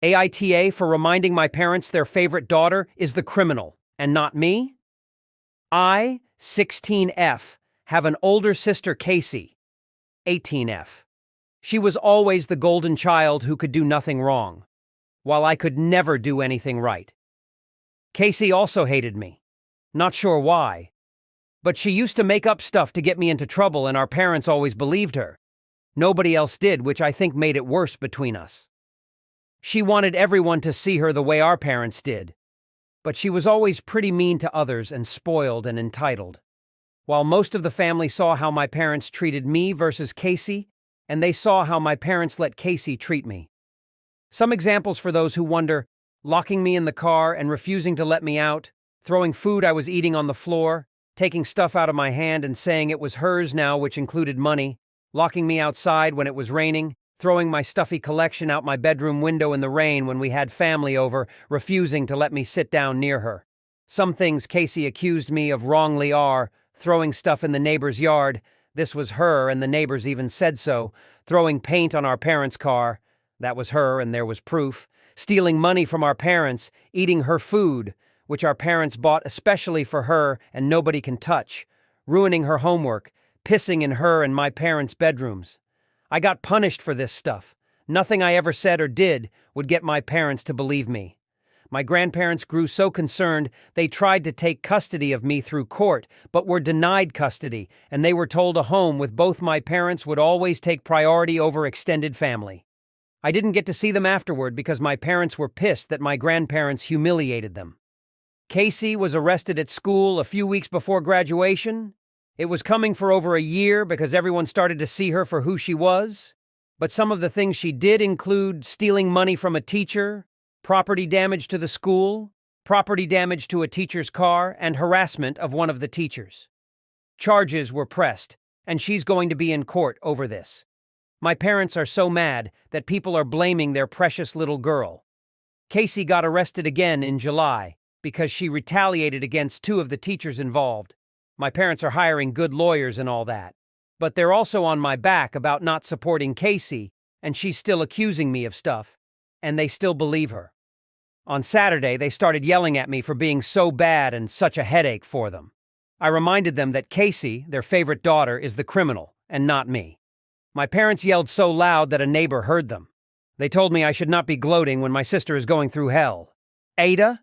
AITA for reminding my parents their favorite daughter is the criminal, and not me? I, 16F, have an older sister, Casey, 18F. She was always the golden child who could do nothing wrong, while I could never do anything right. Casey also hated me. Not sure why. But she used to make up stuff to get me into trouble, and our parents always believed her. Nobody else did, which I think made it worse between us. She wanted everyone to see her the way our parents did. But she was always pretty mean to others and spoiled and entitled. While most of the family saw how my parents treated me versus Casey, and they saw how my parents let Casey treat me. Some examples for those who wonder: locking me in the car and refusing to let me out, throwing food I was eating on the floor, taking stuff out of my hand and saying it was hers now, which included money, locking me outside when it was raining, throwing my stuffy collection out my bedroom window in the rain when we had family over, refusing to let me sit down near her. Some things Casey accused me of wrongly are throwing stuff in the neighbor's yard. This was her, and the neighbors even said so. Throwing paint on our parents' car. That was her, and there was proof. Stealing money from our parents, eating her food, which our parents bought especially for her and nobody can touch. Ruining her homework, pissing in her and my parents' bedrooms. I got punished for this stuff. Nothing I ever said or did would get my parents to believe me. My grandparents grew so concerned they tried to take custody of me through court, but were denied custody, and they were told a home with both my parents would always take priority over extended family. I didn't get to see them afterward because my parents were pissed that my grandparents humiliated them. Casey was arrested at school a few weeks before graduation. It was coming for over a year because everyone started to see her for who she was. But some of the things she did include stealing money from a teacher, property damage to the school, property damage to a teacher's car, and harassment of one of the teachers. Charges were pressed, and she's going to be in court over this. My parents are so mad that people are blaming their precious little girl. Casey got arrested again in July because she retaliated against two of the teachers involved. My parents are hiring good lawyers and all that. But they're also on my back about not supporting Casey, and she's still accusing me of stuff, and they still believe her. On Saturday, they started yelling at me for being so bad and such a headache for them. I reminded them that Casey, their favorite daughter, is the criminal, and not me. My parents yelled so loud that a neighbor heard them. They told me I should not be gloating when my sister is going through hell. AITA,